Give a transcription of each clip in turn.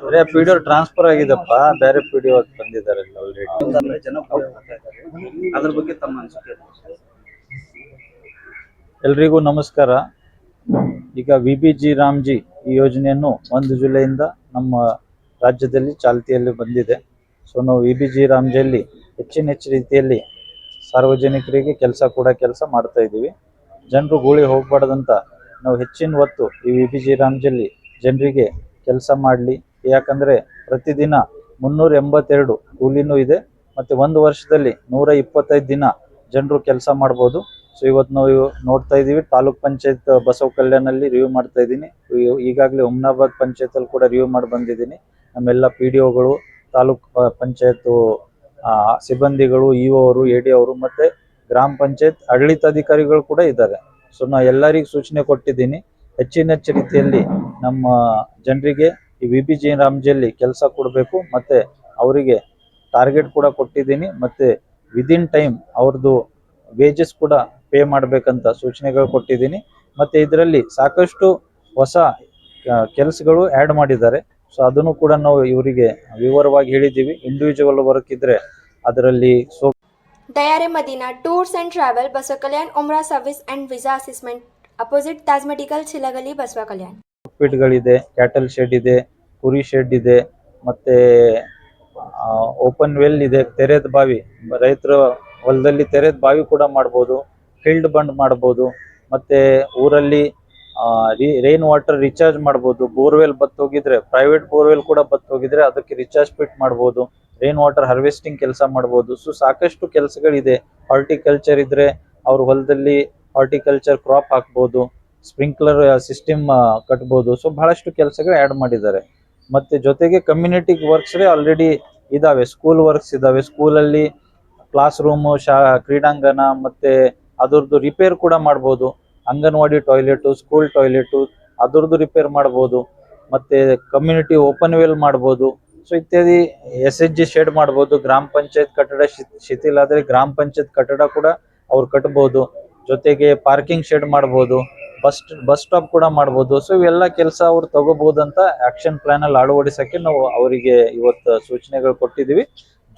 ಅದೇ PDO transfer ಆಗಿದಪ್ಪ, ಬೇರೆ PDO ಬಂದಿದ್ದಾರೆ ಆಲ್ರೆಡಿ. ಅದ್ರ ಬಗ್ಗೆ ತಮ್ಮ ಅನಿಸಿಕೆ? ಎಲ್ರಿಗೂ ನಮಸ್ಕಾರ. ಈಗ ವಿಬಿಜಿ ರಾಮ್ಜಿ ಈ ಯೋಜನೆಯನ್ನು 1 ಜುಲೈಯಿಂದ ನಮ್ಮ ರಾಜ್ಯದಲ್ಲಿ ಚಾಲ್ತಿಯಲ್ಲಿ ಬಂದಿದೆ. ಸೊ ನಾವು ವಿಬಿಜಿ ರಾಮ್ಜಿಯಲ್ಲಿ ಹೆಚ್ಚಿನ ರೀತಿಯಲ್ಲಿ ಸಾರ್ವಜನಿಕರಿಗೆ ಕೆಲಸ ಮಾಡ್ತಾ ಇದ್ದೀವಿ. ಜನರು ಗೂಳಿ ಹೋಗ್ಬಾರ್ದಂತ ನಾವು ಹೆಚ್ಚಿನ ಒತ್ತು ಈ ವಿಬಿಜಿ ರಾಮ್ಜಿಯಲ್ಲಿ ಜನರಿಗೆ ಕೆಲಸ ಮಾಡಲಿ. ಯಾಕಂದ್ರೆ ಪ್ರತಿದಿನ 382 ಕೂಲಿನೂ ಇದೆ, ಮತ್ತೆ 1 ವರ್ಷದಲ್ಲಿ 125 ದಿನ ಜನರು ಕೆಲಸ ಮಾಡ್ಬೋದು. ಸೊ ಇವತ್ತು ನಾವು ನೋಡ್ತಾ ಇದೀವಿ, ತಾಲೂಕ್ ಪಂಚಾಯತ್ ಬಸವ ಕಲ್ಯಾಣಲ್ಲಿ ರಿವ್ಯೂ ಮಾಡ್ತಾ ಇದ್ದೀನಿ. ಈಗಾಗಲೇ ಹುಮ್ನಾಬಾದ್ ಪಂಚಾಯತ್ ಅಲ್ಲಿ ಕೂಡ ರಿವ್ಯೂ ಮಾಡಿ ಬಂದಿದ್ದೀನಿ. ನಮ್ಮೆಲ್ಲ ಪಿಡಿಒಗಳು, ತಾಲೂಕ್ ಪಂಚಾಯತ್ ಸಿಬ್ಬಂದಿಗಳು, ಇಒ ಅವರು, ಎಡಿ ಅವರು, ಮತ್ತೆ ಗ್ರಾಮ ಪಂಚಾಯತ್ ಆಡಳಿತಾಧಿಕಾರಿಗಳು ಕೂಡ ಇದ್ದಾರೆ. ಸೊ ನಾ ಎಲ್ಲರಿಗೂ ಸೂಚನೆ ಕೊಟ್ಟಿದ್ದೀನಿ, ಹೆಚ್ಚಿನ ರೀತಿಯಲ್ಲಿ ನಮ್ಮ ಜನರಿಗೆ ಈ ವಿಬಿಜಿ ರಾಮ್ಜಿಯಲ್ಲಿ ಕೆಲಸ ಕೊಡಬೇಕು. ಮತ್ತೆ ಅವರಿಗೆ ಟಾರ್ಗೆಟ್ ಕೂಡ ಕೊಟ್ಟಿದ್ದೀನಿ, ಮತ್ತೆ ವಿದಿನ್ ಟೈಮ್ ಅವ್ರದ್ದು ವೇಜಸ್ ಕೂಡ ಪೇ ಮಾಡಬೇಕಂತ ಸೂಚನೆಗಳು ಕೊಟ್ಟಿದ್ದೀನಿ. ಮತ್ತೆ ಇದರಲ್ಲಿ ಸಾಕಷ್ಟು ಹೊಸ ಕೆಲಸಗಳು ಆ್ಯಡ್ ಮಾಡಿದ್ದಾರೆ. ಸೊ ಅದನ್ನು ಕೂಡ ನಾವು ಇವರಿಗೆ ವಿವರವಾಗಿ ಹೇಳಿದ್ದೀವಿ. ಇಂಡಿವಿಜುವಲ್ ವರ್ಕ್ ಇದ್ರೆ ಅದರಲ್ಲಿ Dayare Madina Tours and Travel, Baswa Kalyan, Umrah Service and Visa Assessment, opposite Taj Medical, Chilagali, Baswa Kalyan. ಗಳಿದೆ, ಕ್ಯಾಟಲ್ ಶೆಡ್ ಇದೆ, ಕುರಿ ಶೆಡ್ ಇದೆ, ಮತ್ತೆ ಓಪನ್ ವೆಲ್ ಇದೆ, ತೆರೆದ ಬಾವಿ, ರೈತರ ಹೊಲದಲ್ಲಿ ತೆರೆದ ಬಾವಿ ಕೂಡ ಮಾಡ್ಬೋದು, ಫೀಲ್ಡ್ ಬಂಡ್ ಮಾಡ್ಬೋದು, ಮತ್ತೆ ಊರಲ್ಲಿ ರೈನ್ ವಾಟರ್ ರಿಚಾರ್ಜ್ ಮಾಡ್ಬೋದು. ಬೋರ್ವೆಲ್ ಬತ್ತೋಗಿದ್ರೆ, ಪ್ರೈವೇಟ್ ಬೋರ್ವೆಲ್ ಕೂಡ ಬತ್ತೋಗಿದ್ರೆ ಅದಕ್ಕೆ ರಿಚಾರ್ಜ್ ಫಿಟ್ ಮಾಡ್ಬೋದು. ರೈನ್ ವಾಟರ್ ಹಾರ್ವೆಸ್ಟಿಂಗ್ ಕೆಲಸ ಮಾಡ್ಬೋದು. ಸೊ ಸಾಕಷ್ಟು ಕೆಲಸಗಳಿದೆ. ಹಾರ್ಟಿಕಲ್ಚರ್ ಇದ್ರೆ ಅವ್ರ ಹೊಲದಲ್ಲಿ ಹಾರ್ಟಿಕಲ್ಚರ್ ಕ್ರಾಪ್ ಹಾಕ್ಬೋದು, ಸ್ಪ್ರಿಂಕ್ಲರ್ ಸಿಸ್ಟಮ್ ಕಟ್ಬೋದು. ಸೊ ಬಹಳಷ್ಟು ಕೆಲಸಗಳು ಆ್ಯಡ್ ಮಾಡಿದ್ದಾರೆ. ಮತ್ತೆ ಜೊತೆಗೆ ಕಮ್ಯುನಿಟಿ ವರ್ಕ್ಸ್ ಆಲ್ರೆಡಿ ಇದಾವೆ, ಸ್ಕೂಲ್ ವರ್ಕ್ಸ್ ಇದಾವೆ. ಸ್ಕೂಲಲ್ಲಿ ಕ್ಲಾಸ್ ರೂಮು, ಕ್ರೀಡಾಂಗಣ, ಮತ್ತೆ ಅದರದ್ದು ರಿಪೇರ್ ಕೂಡ ಮಾಡ್ಬೋದು. ಅಂಗನವಾಡಿ ಟಾಯ್ಲೆಟು, ಸ್ಕೂಲ್ ಟಾಯ್ಲೆಟು, ಅದರದ್ದು ರಿಪೇರ್ ಮಾಡ್ಬೋದು. ಮತ್ತೆ ಕಮ್ಯುನಿಟಿ ಓಪನ್ ವೆಲ್ ಮಾಡ್ಬೋದು. ಸೊ ಇತ್ಯಾದಿ SHG ಶೆಡ್ ಮಾಡ್ಬೋದು. ಗ್ರಾಮ ಪಂಚಾಯತ್ ಕಟ್ಟಡ ಶಿಥಿಲ ಆದ್ರೆ ಗ್ರಾಮ ಪಂಚಾಯತ್ ಕಟ್ಟಡ ಕೂಡ ಅವ್ರು ಕಟ್ಬೋದು. ಜೊತೆಗೆ ಪಾರ್ಕಿಂಗ್ ಶೆಡ್ ಮಾಡ್ಬೋದು, ಬಸ್ ಸ್ಟಾಪ್ ಕೂಡ ಮಾಡ್ಬೋದು. ಸೊ ಇವೆಲ್ಲ ಕೆಲಸ ಅವ್ರು ತಗೋಬಹುದಂತ ಆಕ್ಷನ್ ಪ್ಲಾನ್ ಅಲ್ಲಿ ಅಳವಡಿಸಕ್ಕೆ ನಾವು ಅವರಿಗೆ ಇವತ್ತು ಸೂಚನೆಗಳು ಕೊಟ್ಟಿದ್ದೀವಿ.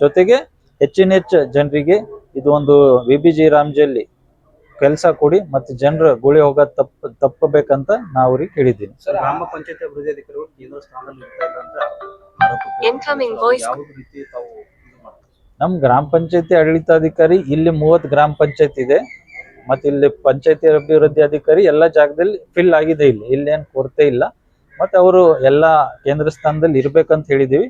ಜೊತೆಗೆ ಹೆಚ್ಚಿನ ಜನರಿಗೆ ಇದು ಒಂದು ವಿಬಿಜಿ ರಾಮ್ಜಿಯಲ್ಲಿ ಕೆಲಸ ಕೊಡಿ, ಮತ್ತೆ ಜನರು ಗುಳಿ ಹೋಗೋದ್ ತಪ್ಪಬೇಕಂತ ನಾವು ಅವ್ರಿಗೆ ಹೇಳಿದ್ದೀನಿ. ಗ್ರಾಮ ಪಂಚಾಯತ್ ಅಭಿವೃದ್ಧಿ ಅಧಿಕಾರಿಗಳು ಕೇಂದ್ರ ಸ್ಥಾನದಲ್ಲಿ ಇರ್ತಾ ಇಲ್ಲ ಅಂತ ಯಾವ ರೀತಿ ತಾವು ನಮ್ ಗ್ರಾಮ ಪಂಚಾಯತಿ ಆಡಳಿತಾಧಿಕಾರಿ ಇಲ್ಲಿ 30 ಗ್ರಾಮ ಪಂಚಾಯತ್ ಇದೆ, ಮತ್ತೆ ಇಲ್ಲಿ ಪಂಚಾಯತಿ ಅಭಿವೃದ್ಧಿ ಅಧಿಕಾರಿ ಎಲ್ಲ ಜಾಗದಲ್ಲಿ ಫಿಲ್ ಆಗಿದೆ. ಇಲ್ಲೇನ್ ಕೊರತೆ ಇಲ್ಲ. ಮತ್ತೆ ಅವರು ಎಲ್ಲ ಕೇಂದ್ರ ಸ್ಥಾನದಲ್ಲಿ ಇರ್ಬೇಕಂತ ಹೇಳಿದೀವಿ.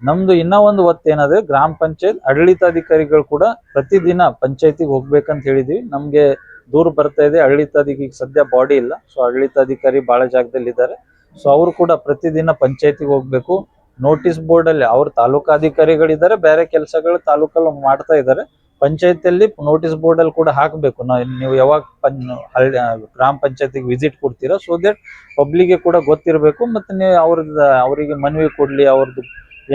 ನಮ್ದು ಇನ್ನ ಒಂದು ಒತ್ತು ಏನಂದ್ರೆ ಗ್ರಾಮ ಪಂಚಾಯತ್ ಆಡಳಿತಾಧಿಕಾರಿಗಳು ಕೂಡ ಪ್ರತಿದಿನ ಪಂಚಾಯತಿಗೆ ಹೋಗ್ಬೇಕಂತ ಹೇಳಿದೀವಿ. ನಮ್ಗೆ ದೂರ ಬರ್ತಾ ಇದೆ, ಆಡಳಿತಾಧಿಕಾರಿ ಸದ್ಯ ಬಾಡಿ ಇಲ್ಲ. ಸೊ ಆಡಳಿತಾಧಿಕಾರಿ ಬಹಳ ಜಾಗದಲ್ಲಿ ಇದ್ದಾರೆ. ಸೊ ಅವರು ಕೂಡ ಪ್ರತಿದಿನ ಪಂಚಾಯತಿಗೆ ಹೋಗ್ಬೇಕು. ನೋಟಿಸ್ ಬೋರ್ಡ್ ಅಲ್ಲಿ ಅವ್ರ ತಾಲೂಕಾಧಿಕಾರಿಗಳಿದ್ದಾರೆ, ಬೇರೆ ಕೆಲಸಗಳು ತಾಲೂಕಲ್ಲಿ ಮಾಡ್ತಾ ಇದ್ದಾರೆ. ಪಂಚಾಯತಿಯಲ್ಲಿ ನೋಟಿಸ್ ಬೋರ್ಡ್ ಅಲ್ಲಿ ಕೂಡ ಹಾಕ್ಬೇಕು, ನೀವು ಯಾವಾಗ ಗ್ರಾಮ ಪಂಚಾಯತಿಗೆ ವಿಸಿಟ್ ಕೊಡ್ತೀರಾ, ಸೊ ದಟ್ ಪಬ್ಲಿಕ್ಗೆ ಕೂಡ ಗೊತ್ತಿರಬೇಕು. ಮತ್ತೆ ನೀವು ಅವರಿಗೆ ಮನವಿ ಕೊಡ್ಲಿ, ಅವ್ರದ್ದು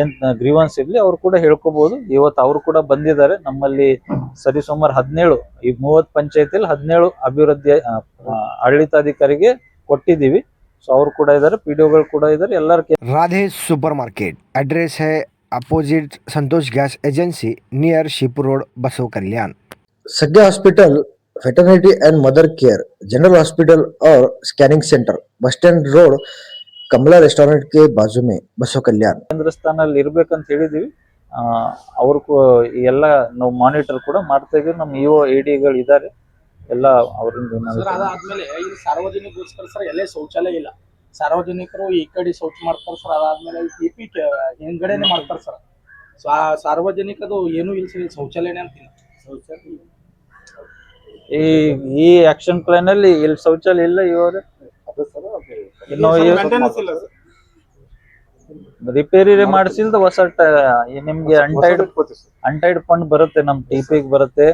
ಏನ್ ಗ್ರೀವನ್ಸ್ ಇರ್ಲಿ ಅವ್ರು ಕೂಡ ಹೇಳ್ಕೋಬಹುದು. ಇವತ್ತು ಅವರು ಕೂಡ ಬಂದಿದ್ದಾರೆ. ನಮ್ಮಲ್ಲಿ ಸರಿಸುಮಾರು 17 ಈ 30 ಪಂಚಾಯತಿಯಲ್ಲಿ 17 ಅಭಿವೃದ್ಧಿ ಆಡಳಿತಾಧಿಕಾರಿಗೆ ಕೊಟ್ಟಿದ್ದೀವಿ. ಸೊ ಅವರು ಕೂಡ ಇದ್ದಾರೆ, ಪಿಡಿಒಗಳು ಕೂಡ ಇದ್ದಾರೆ. ಎಲ್ಲರ राधे सुपर मार्केट एड्रेस है opposite Santosh gas agency near Shivpur road Basav Kalyan. सज्ञा hospital, veterinary and mother care, general hospital और scanning centre, bus stand road, Kamala restaurant के बाजू में, बसव कल्याण। ಕೇಂದ್ರ ಸ್ಥಾನದಲ್ಲಿ ಇರ್ಬೇಕಂತ ಹೇಳಿದೀವಿ. ಅವ್ರು ಎಲ್ಲ ನಾವು ಮಾನಿಟರ್ ಕೂಡ ಮಾಡ್ತಾ ಇದೀವಿ. ನಮ್ಮ ಇಒ ಎಡಿಗಳು ಇದ್ದಾರೆ, ಎಲ್ಲ ಅವರಿಂದ. ಅದಾದ್ಮೇಲೆ ಇಲ್ಲಿ ಸಾರ್ವಜನಿಕಗೋಸ್ಕರ ಸರ್ ಎಲ್ಲೇ ಶೌಚಾಲಯ ಇಲ್ಲ, ಸಾರ್ವಜನಿಕರು ಈ ಕಡೆ ಶೌಚ ಮಾಡ್ತಾರೆ ಸರ್. ಅದಾದ್ಮೇಲೆ ಟಿಪಿ ಹಿಂದ್ಗಡೆನೆ ಮಾಡ್ತಾರೆ ಸರ್. ಸೊ ಆ ಸಾರ್ವಜನಿಕದು ಏನೂ ಇಲ್ಲ ಸರ್, ಶೌಚಾಲಯನೇ ಅಂತೀನಿ. ಈ ಆಕ್ಷನ್ ಪ್ಲಾನ್ ಅಲ್ಲಿ ಇಲ್ಲಿ ಶೌಚಾಲಯ ಇಲ್ಲ. ಇವರು ಇನ್ನು ರಿಪೇರಿ ಮಾಡಿಸಿಲ್ದ ಹೊಸ ನಿಮ್ಗೆ ಅಂಟೈಡ್ ಫಂಡ್ ಬರುತ್ತೆ, ನಮ್ ಟಿಪಿಗ್ ಬರುತ್ತೆ,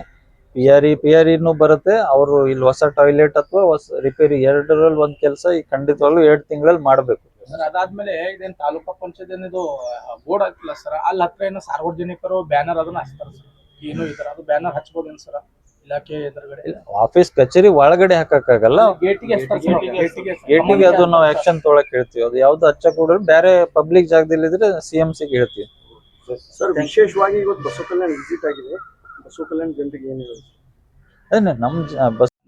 ಪಿಆರ್ಇನು ಬರುತ್ತೆ. ಅವರು ಇಲ್ಲಿ ಹೊಸ ಟಾಯ್ಲೆಟ್ ಅಥವಾ ಹೊಸ ರಿಪೇರಿ ಎರಡರಲ್ಲಿ ಒಂದ್ ಕೆಲಸ ಖಂಡಿತವಾಗ್ಲೂ 2 ತಿಂಗಳಲ್ಲಿ ಮಾಡ್ಬೇಕು ಸರ್. ಅದಾದ್ಮೇಲೆ ಇದೇನ್ ತಾಲೂಕಾ ಪಂಚಾಯತ್ ಏನಿದು ಬೋರ್ಡ್ ಹಾಕಿಲ್ಲ ಸರ್, ಅಲ್ಲಿ ಹತ್ರ ಏನೋ ಸಾರ್ವಜನಿಕರು ಬ್ಯಾನರ್ ಅದನ್ನ ಹಚ್ತಾರ ಸರ್. ಏನು ಈ ತರ ಅದು ಬ್ಯಾನರ್ ಹಚ್ಬೋದೇನು ಸರ್? ಇಲಾಖೆ ಎದುರುಗಡೆ ಆಫೀಸ್ ಕಚೇರಿ ಒಳಗಡೆ ಹಾಕಕ್ಕಾಗಲ್ಲ. ಗೇಟಿಗೆ ಹಚ್ತಾರೆ ಸರ್, ಗೇಟಿಗೆ ಅದು ನಾವು ಆಕ್ಷನ್ ತೊಗೊಳಕ್ ಹೇಳ್ತೀವಿ. ಅದು ಯಾವ್ದು ಹಚ್ಚಕ್ ಕೂಡ ಬೇರೆ ಪಬ್ಲಿಕ್ ಜಾಗದಲ್ಲಿ ಇದ್ರೆ CMCಗೆ ಹೇಳ್ತೀವಿ. ಸರ್, ವಿಶೇಷವಾಗಿ ಇವತ್ತು ಬಸವ ಕಲ್ಯಾಣ ವಿಸಿಟ್ ಆಗಿದೆ. ಬಸವ ಕಲ್ಯಾಣ ಜನರಿಗೆ ಏನು ಹೇಳೋದು? ಅದೇ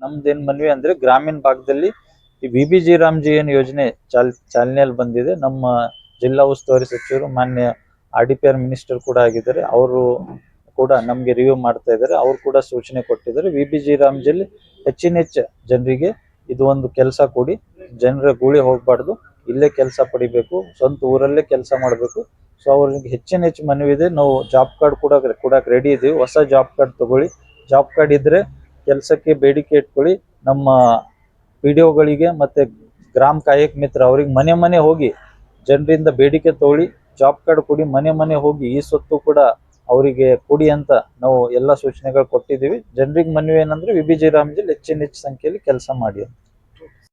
ನಮ್ದೇನ್ ಮನ್ವಿ ಅಂದ್ರೆ ಗ್ರಾಮೀಣ ಭಾಗದಲ್ಲಿ ಈ VBG ರಾಮ್ಜಿ ಏನ್ ಯೋಜನೆ ಚಾಲನೆಯಲ್ಲಿ ಬಂದಿದೆ. ನಮ್ಮ ಜಿಲ್ಲಾ ಉಸ್ತುವಾರಿ ಸಚಿವರು ಮಾನ್ಯ RDPR ಮಿನಿಸ್ಟರ್ ಕೂಡ ಆಗಿದ್ದಾರೆ. ಅವರು ಕೂಡ ನಮ್ಗೆ ರಿವ್ಯೂ ಮಾಡ್ತಾ ಇದ್ದಾರೆ. ಅವ್ರು ಕೂಡ ಸೂಚನೆ ಕೊಟ್ಟಿದ್ದಾರೆ. VBG ರಾಮ್ಜಿಯಲ್ಲಿ ಹೆಚ್ಚಿನ ಜನರಿಗೆ ಇದು ಒಂದು ಕೆಲಸ ಕೊಡಿ, ಜನರ ಗೂಳಿ ಹೋಗ್ಬಾರ್ದು, ಇಲ್ಲೇ ಕೆಲಸ ಪಡಿಬೇಕು, ಸ್ವಂತ ಊರಲ್ಲೇ ಕೆಲಸ ಮಾಡಬೇಕು. ಸೊ ಅವ್ರಿಗೆ ಹೆಚ್ಚಿನ ಮನವಿ ಇದೆ. ನಾವು ಜಾಬ್ ಕಾರ್ಡ್ ಕೊಡಕ್ ರೆಡಿ ಇದೀವಿ. ಹೊಸ ಜಾಬ್ ಕಾರ್ಡ್ ತಗೊಳ್ಳಿ. ಜಾಬ್ ಕಾರ್ಡ್ ಇದ್ರೆ ಕೆಲಸಕ್ಕೆ ಬೇಡಿಕೆ ಇಟ್ಕೊಳ್ಳಿ. ನಮ್ಮ PDOಗಳಿಗೆ ಮತ್ತೆ ಗ್ರಾಮ ಕಾಯಕ ಮಿತ್ರ ಅವ್ರಿಗೆ ಮನೆ ಹೋಗಿ ಜನರಿಂದ ಬೇಡಿಕೆ ತಗೊಳ್ಳಿ, ಜಾಬ್ ಕಾರ್ಡ್ ಕೊಡಿ, ಮನೆ ಹೋಗಿ ಈ ಸ್ವತ್ತು ಕೂಡ ಅವರಿಗೆ ಕೊಡಿ ಅಂತ ನಾವು ಎಲ್ಲ ಸೂಚನೆಗಳು ಕೊಟ್ಟಿದ್ದೀವಿ. ಜನರಿಗೆ ಮನವಿ ಏನಂದ್ರೆ VBG ರಾಮ್ಜಿಯಲ್ಲಿ ಹೆಚ್ಚಿನ ಸಂಖ್ಯೆಯಲ್ಲಿ ಕೆಲಸ ಮಾಡಿ.